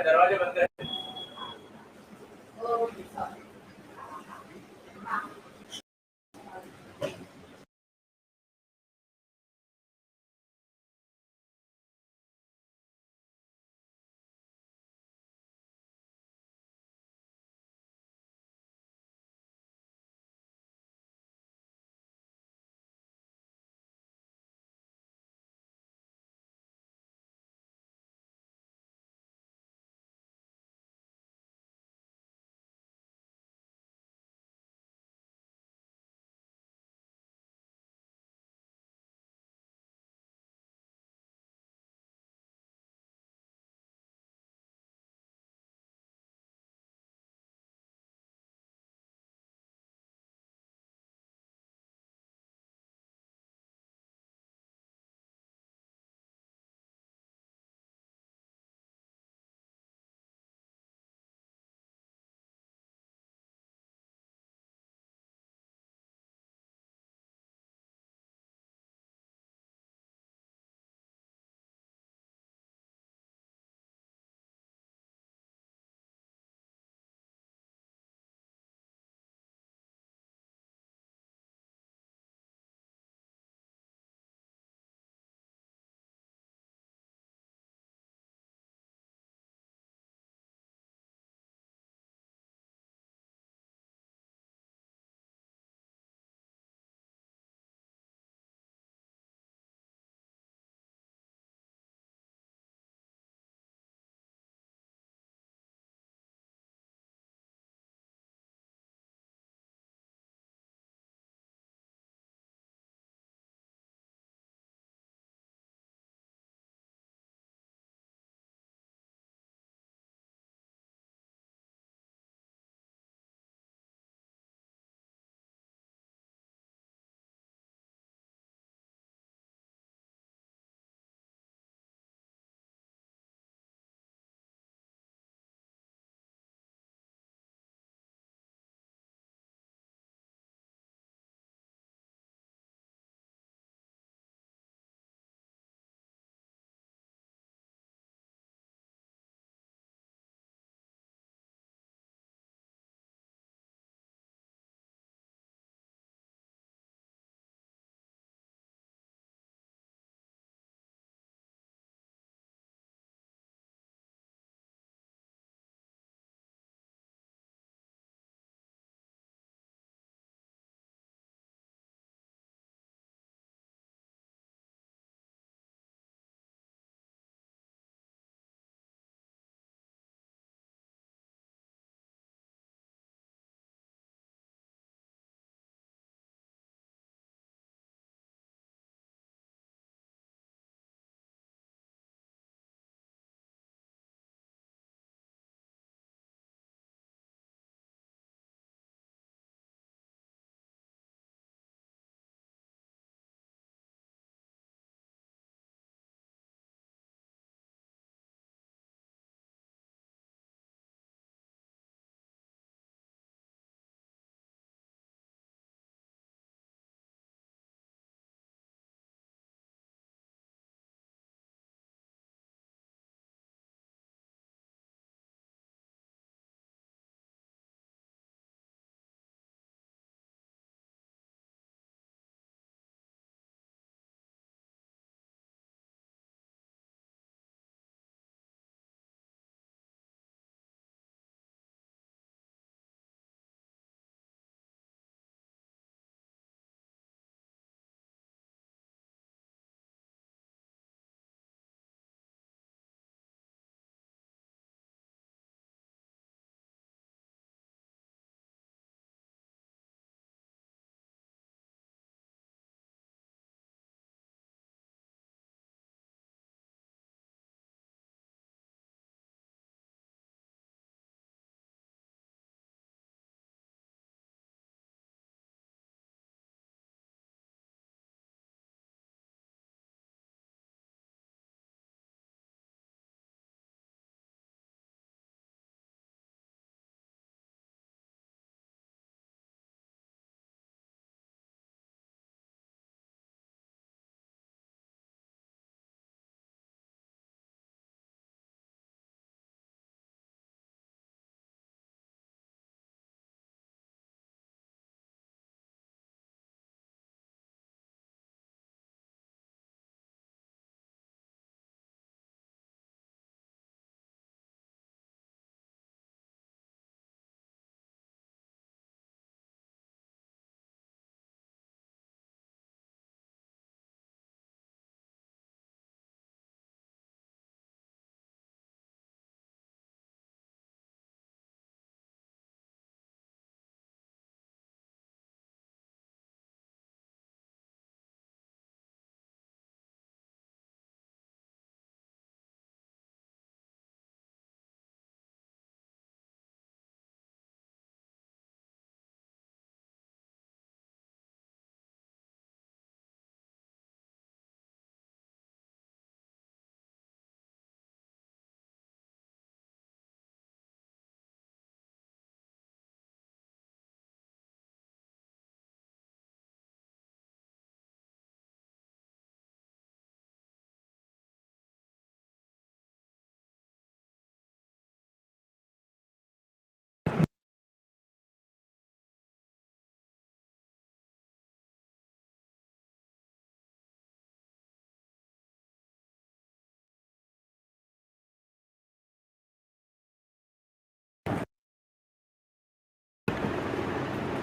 दरवाजे बंद है।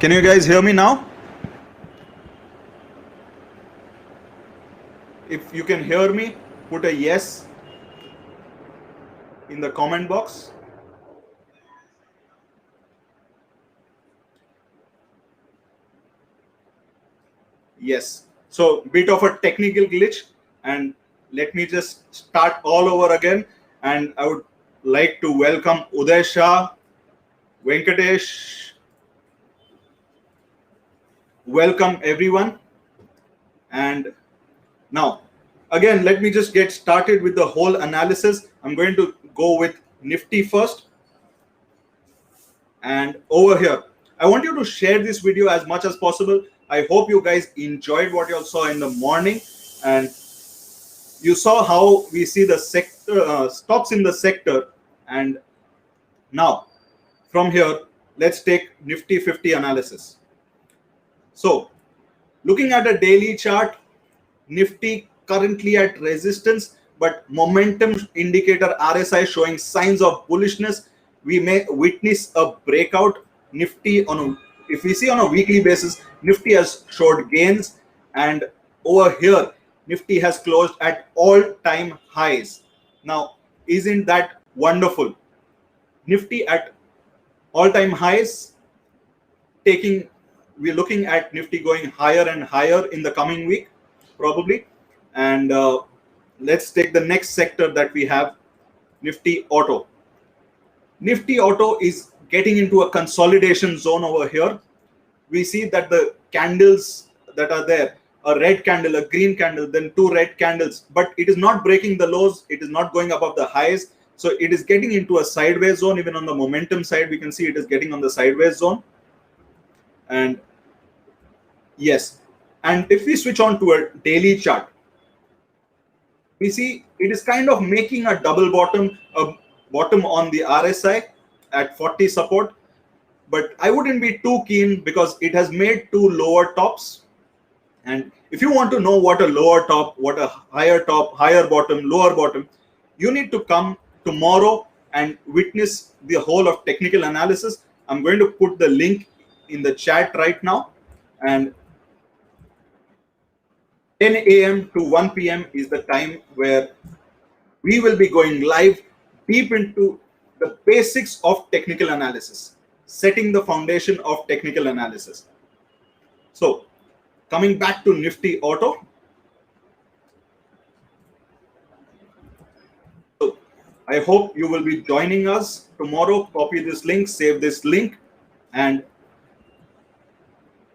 Can you guys hear me now? If you can hear me, put a yes in the comment box. Yes. So bit of a technical glitch, and let me just start all over again. And I would like to welcome Uday Shah, Venkatesh. Welcome everyone. And now, again, let me just get started with the whole analysis. I'm going to go with Nifty first. And over here, I want you to share this video as much as possible. I hope you guys enjoyed what you all saw in the morning, and you saw how we see the sector stocks in the sector. And now from here, let's take Nifty 50 analysis. So looking at a daily chart, Nifty currently at resistance, but momentum indicator RSI showing signs of bullishness. We may witness a breakout. Nifty if we see on a weekly basis, Nifty has showed gains, and over here Nifty has closed at all-time highs. Now, isn't that wonderful? Nifty at all-time highs, we're looking at Nifty going higher and higher in the coming week, probably. And let's take the next sector that we have, Nifty Auto. Nifty Auto is getting into a consolidation zone over here. We see that the candles that are there, a red candle, a green candle, then two red candles, but it is not breaking the lows. It is not going above the highs. So it is getting into a sideways zone. Even on the momentum side, we can see it is getting on the sideways zone. And yes, and if we switch on to a daily chart, we see it is kind of making a double bottom, a bottom on the RSI at 40 support, but I wouldn't be too keen because it has made two lower tops. And if you want to know what a lower top, what a higher top, higher bottom, lower bottom, you need to come tomorrow and witness the whole of technical analysis. I'm going to put the link in the chat right now. And 10 a.m. to 1 p.m. is the time where we will be going live deep into the basics of technical analysis, setting the foundation of technical analysis. So coming back to Nifty Auto. So I hope you will be joining us tomorrow. Copy this link, save this link. And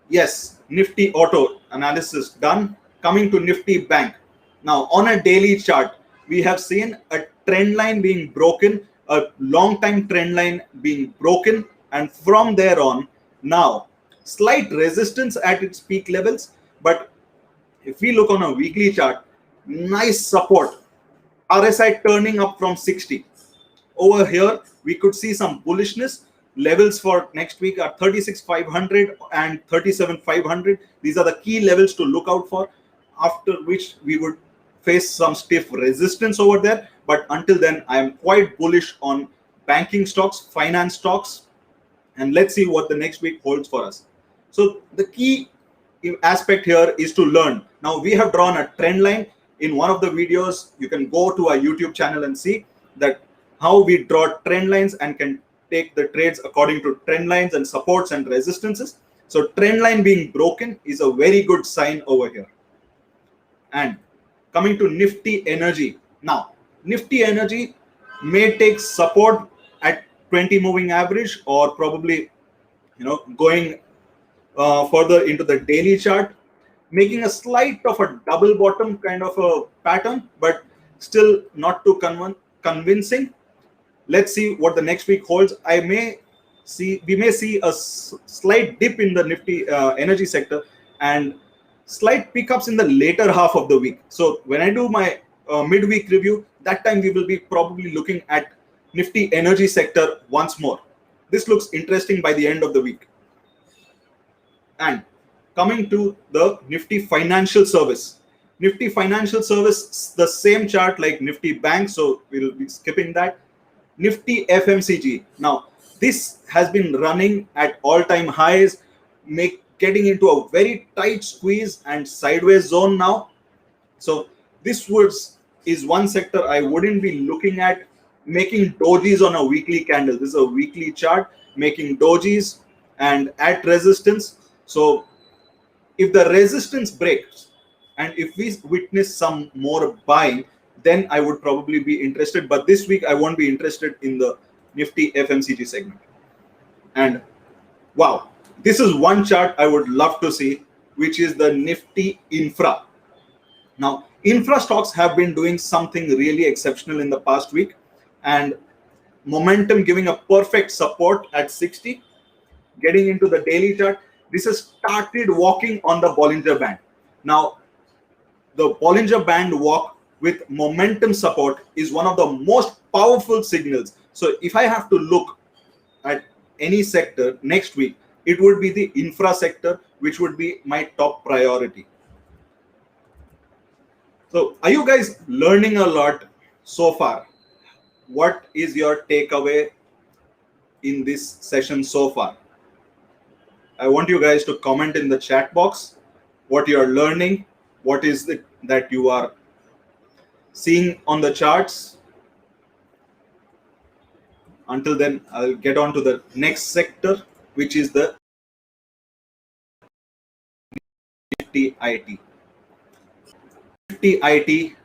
yes, Nifty Auto analysis done. Coming to Nifty Bank. Now on a daily chart, we have seen a trend line being broken, a long time trend line being broken, and from there on, now slight resistance at its peak levels. But if we look on a weekly chart, nice support, RSI turning up from 60. Over here, we could see some bullishness. Levels for next week are 36,500 and 37,500. These are the key levels to look out for, after which we would face some stiff resistance over there. But until then, I am quite bullish on banking stocks, finance stocks, and let's see what the next week holds for us. So the key aspect here is to learn. Now we have drawn a trend line. In one of the videos, you can go to our YouTube channel and see that how we draw trend lines and can take the trades according to trend lines and supports and resistances. So trend line being broken is a very good sign over here. And coming to Nifty Energy. Now, Nifty Energy may take support at 20 moving average, or probably, going further into the daily chart, making a slight of a double bottom kind of a pattern, but still not too convincing. Let's see what the next week holds. We may see a slight dip in the Nifty energy sector and slight pickups in the later half of the week. So when I do my midweek review, that time we will be probably looking at Nifty energy sector once more. This looks interesting by the end of the week. And coming to the Nifty Financial Service. Nifty Financial Service, the same chart like Nifty Banks, so we'll be skipping that. Nifty FMCG. Now, this has been running at all-time highs. getting into a very tight squeeze and sideways zone now. So this is one sector I wouldn't be looking at. Making dojis on a weekly candle. This is a weekly chart making dojis and at resistance. So if the resistance breaks and if we witness some more buying, then I would probably be interested. But this week I won't be interested in the Nifty FMCG segment. And wow, this is one chart I would love to see, which is the Nifty Infra. Now, infra stocks have been doing something really exceptional in the past week, and momentum giving a perfect support at 60. Getting into the daily chart, this has started walking on the Bollinger Band. Now, the Bollinger Band walk with momentum support is one of the most powerful signals. So if I have to look at any sector next week, it would be the infra sector, which would be my top priority. So are you guys learning a lot so far? What is your takeaway in this session so far? I want you guys to comment in the chat box what you are learning, what is it that you are seeing on the charts. Until then, I'll get on to the next sector, which is the Nifty IT. Nifty IT,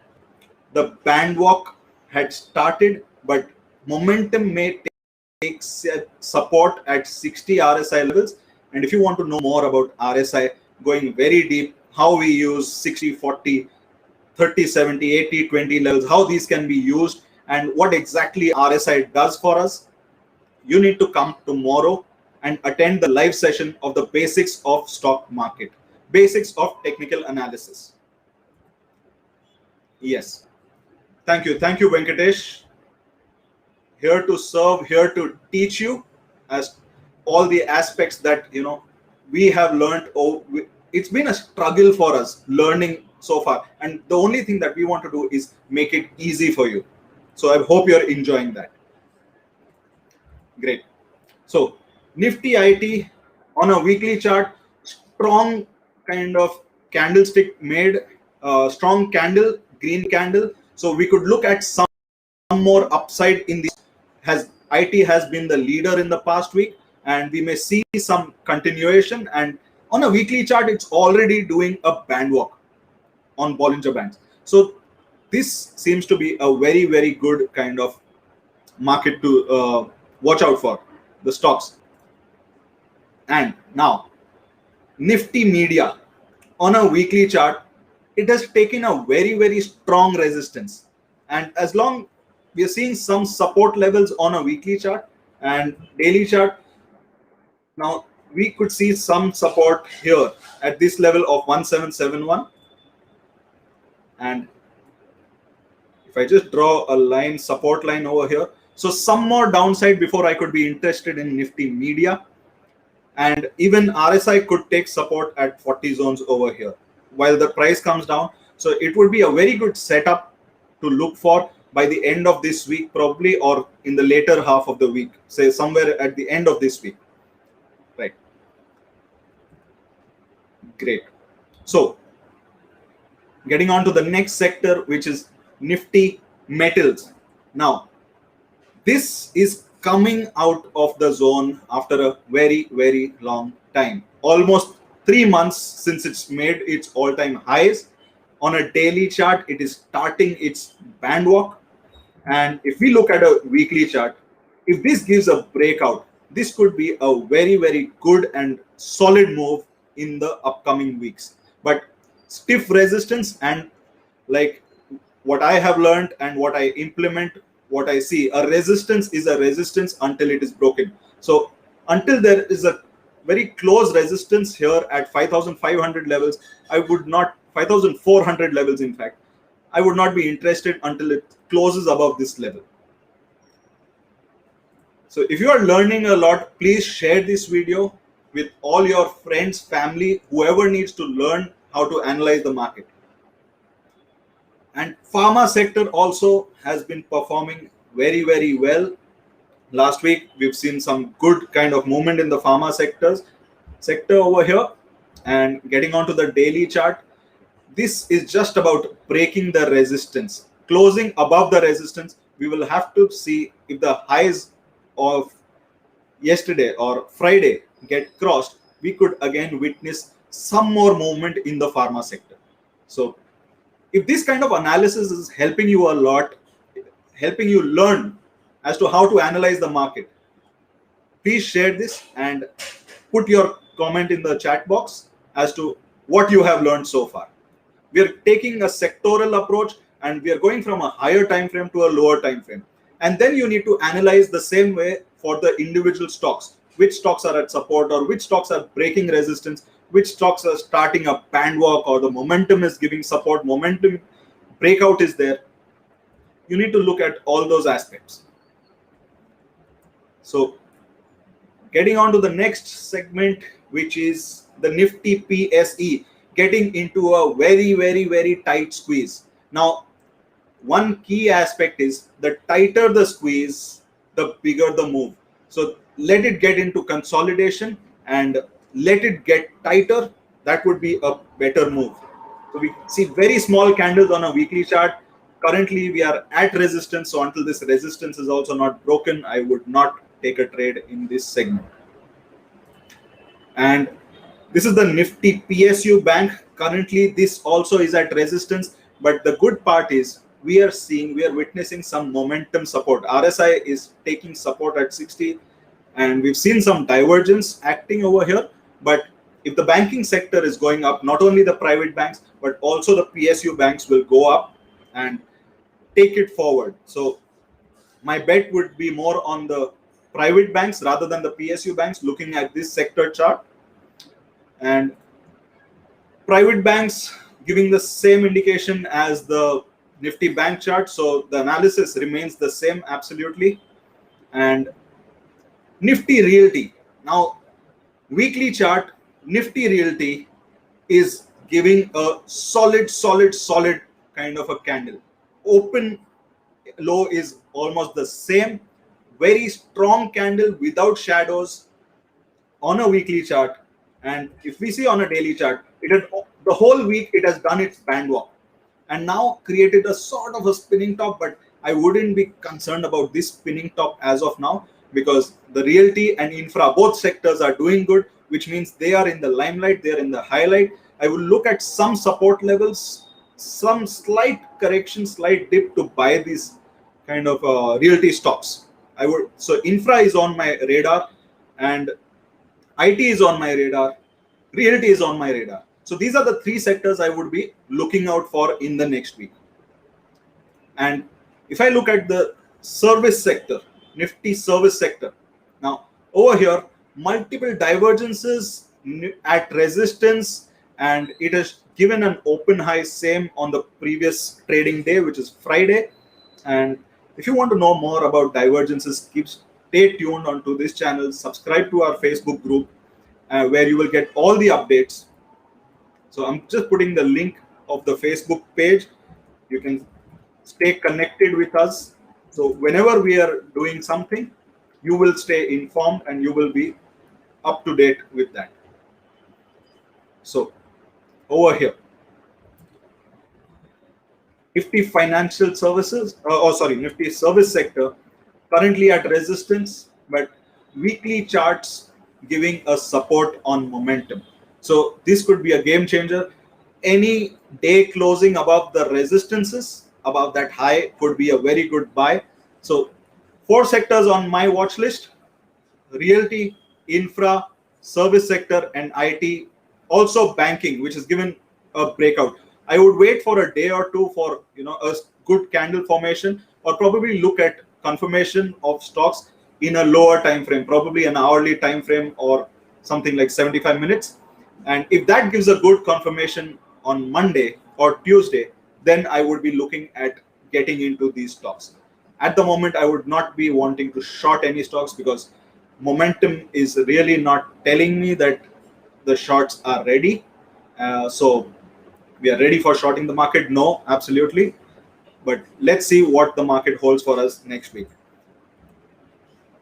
the band walk had started, but momentum may take support at 60 RSI levels. And if you want to know more about RSI, going very deep, how we use 60, 40, 30, 70, 80, 20 levels, how these can be used, and what exactly RSI does for us, you need to come tomorrow and attend the live session of the basics of stock market, basics of technical analysis. Yes. Thank you. Thank you, Venkatesh. Here to serve, here to teach you as all the aspects that we have learned. It's been a struggle for us learning so far, and the only thing that we want to do is make it easy for you. So I hope you're enjoying that. Great. So Nifty IT on a weekly chart, strong kind of candlestick made, strong candle, green candle. So we could look at some more upside in this. IT has been the leader in the past week, and we may see some continuation. And on a weekly chart, it's already doing a band walk on Bollinger Bands. So this seems to be a very, very good kind of market to watch out for, the stocks. And now Nifty Media on a weekly chart, it has taken a very, very strong resistance. And as long we are seeing some support levels on a weekly chart and daily chart, now we could see some support here at this level of 1771. And if I just draw a line, support line over here, so some more downside before I could be interested in Nifty Media. And even RSI could take support at 40 zones over here while the price comes down. So it would be a very good setup to look for by the end of this week, probably, or in the later half of the week, say somewhere at the end of this week. Right. Great. So getting on to the next sector, which is Nifty Metals. Now, this is coming out of the zone after a very, very long time. Almost 3 months since it's made its all-time highs. On a daily chart, it is starting its band walk. And if we look at a weekly chart, if this gives a breakout, this could be a very, very good and solid move in the upcoming weeks. But stiff resistance, and like what I have learned and what I implement, what I see, a resistance is a resistance until it is broken. So until there is a very close resistance here at 5,500 levels, I would not, 5,400 levels in fact, I would not be interested until it closes above this level. So if you are learning a lot, please share this video with all your friends, family, whoever needs to learn how to analyze the market. And pharma sector also has been performing very, very well. Last week, we've seen some good kind of movement in the pharma sectors. sector over here and getting onto the daily chart. This is just about breaking the resistance, closing above the resistance. We will have to see if the highs of yesterday or Friday get crossed. We could again witness some more movement in the pharma sector. So if this kind of analysis is helping you a lot, helping you learn as to how to analyze the market, please share this and put your comment in the chat box as to what you have learned so far. We are taking a sectoral approach and we are going from a higher time frame to a lower time frame. And then you need to analyze the same way for the individual stocks. Which stocks are at support or which stocks are breaking resistance, which stocks are starting a band walk or the momentum is giving support, momentum breakout is there. You need to look at all those aspects. So getting on to the next segment, which is the Nifty PSE, getting into a very tight squeeze. Now, one key aspect is the tighter the squeeze, the bigger the move. So let it get into consolidation and let it get tighter. That would be a better move. So we see very small candles on a weekly chart. Currently, we are at resistance. So until this resistance is also not broken, I would not take a trade in this segment. And this is the Nifty PSU Bank. Currently, this also is at resistance. But the good part is we are witnessing some momentum support. RSI is taking support at 60. And we've seen some divergence acting over here. But if the banking sector is going up, not only the private banks, but also the PSU banks will go up and take it forward. So my bet would be more on the private banks rather than the PSU banks, looking at this sector chart. And private banks giving the same indication as the Nifty bank chart. So the analysis remains the same, absolutely. And Nifty Realty. Now, weekly chart, Nifty Realty is giving a solid kind of a candle. Open low is almost the same. Very strong candle without shadows on a weekly chart. And if we see on a daily chart, the whole week it has done its band walk and now created a sort of a spinning top. But I wouldn't be concerned about this spinning top as of now, because the realty and infra, both sectors are doing good, which means they are in the limelight, they are in the highlight. I will look at some support levels, some slight correction, slight dip to buy these kind of realty stocks. So infra is on my radar, and IT is on my radar, realty is on my radar. So these are the three sectors I would be looking out for in the next week. And if I look at the service sector, Nifty service sector, now over here, multiple divergences at resistance, and it has given an open high, same on the previous trading day, which is Friday. And if you want to know more about divergences, stay tuned onto this channel, subscribe to our Facebook group where you will get all the updates. So I'm just putting the link of the Facebook page. You can stay connected with us. So whenever we are doing something, you will stay informed and you will be up to date with that. So over here, Nifty financial services, Nifty service sector, currently at resistance, but weekly charts giving a support on momentum. So this could be a game changer. Any day closing above the resistances, above that high, could be a very good buy. So 4 sectors on my watch list: realty, infra, service sector, and IT. Also banking, which is given a breakout. I would wait for a day or two for a good candle formation, or probably look at confirmation of stocks in a lower time frame, probably an hourly time frame or something like 75 minutes. And if that gives a good confirmation on Monday or Tuesday, then I would be looking at getting into these stocks. At the moment, I would not be wanting to short any stocks, because momentum is really not telling me that the shorts are ready. So we are ready for shorting the market? No, absolutely. But let's see what the market holds for us next week.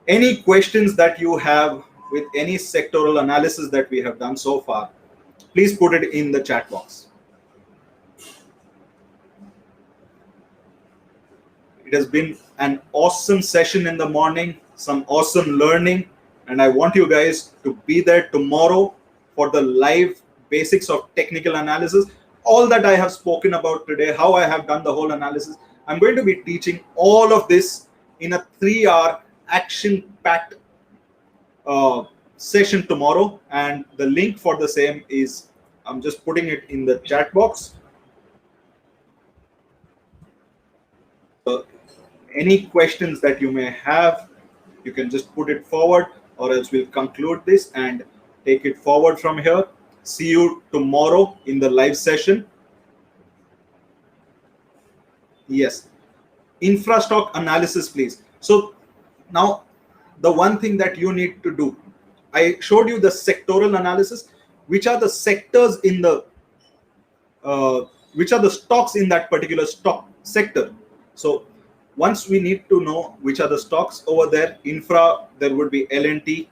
Any questions that you have, with any sectoral analysis that we have done so far, please put it in the chat box. It has been an awesome session in the morning, some awesome learning, and I want you guys to be there tomorrow for the live basics of technical analysis. All that I have spoken about today, how I have done the whole analysis, I'm going to be teaching all of this in a 3-hour action-packed session tomorrow, and the link for the same is, I'm just putting it in the chat box. Any questions that you may have, you can just put it forward, or else we'll conclude this and take it forward from here. See you tomorrow in the live session. Yes, infra stock analysis, please. So now the one thing that you need to do, I showed you the sectoral analysis, which are the sectors in the which are the stocks in that particular stock sector. So once we need to know which are the stocks over there, infra, there would be L&T.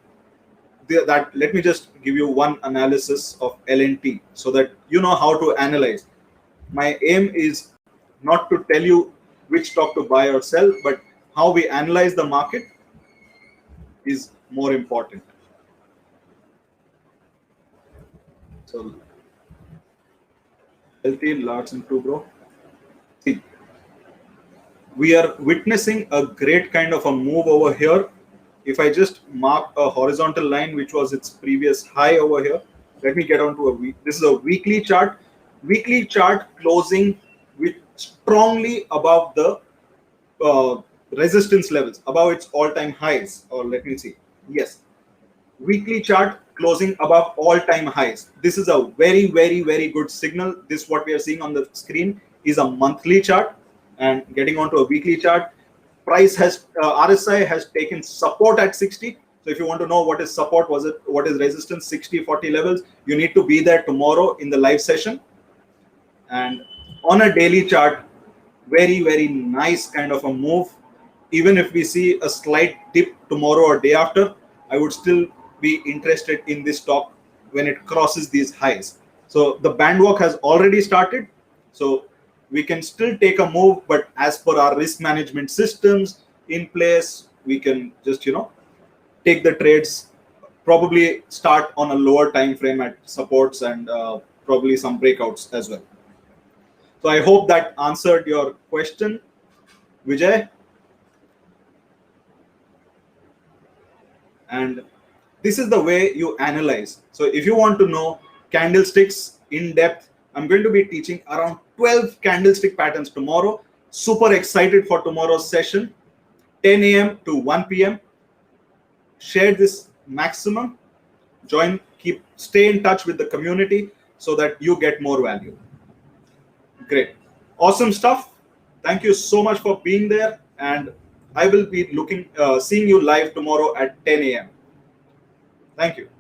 That, let me just give you one analysis of L&T so that you know how to analyze. My aim is not to tell you which stock to buy or sell, but how we analyze the market is more important. So LT, Larsen 2, bro. See, we are witnessing a great kind of a move over here. If I just mark a horizontal line, which was its previous high over here, let me get on to a week. This is a weekly chart. Weekly chart closing with strongly above the resistance levels, above its all-time highs. Or let me see. Yes, weekly chart closing above all-time highs. This is a very, very, very good signal. This, what we are seeing on the screen, is a monthly chart. And getting onto a weekly chart, price has RSI has taken support at 60. So if you want to know what is support, what is resistance, 60-40 levels, you need to be there tomorrow in the live session. And on a daily chart, very, very nice kind of a move. Even if we see a slight dip tomorrow or day after, I would still be interested in this stock when it crosses these highs. So the band walk has already started. So we can still take a move, but as per our risk management systems in place, we can just, take the trades, probably start on a lower time frame at supports and probably some breakouts as well. So I hope that answered your question, Vijay. And this is the way you analyze. So if you want to know candlesticks in depth, I'm going to be teaching around 12 candlestick patterns tomorrow. Super excited for tomorrow's session, 10 a.m. to 1 p.m. Share this maximum. Join, stay in touch with the community so that you get more value. Great. Awesome stuff. Thank you so much for being there. And I will be seeing you live tomorrow at 10 a.m. Thank you.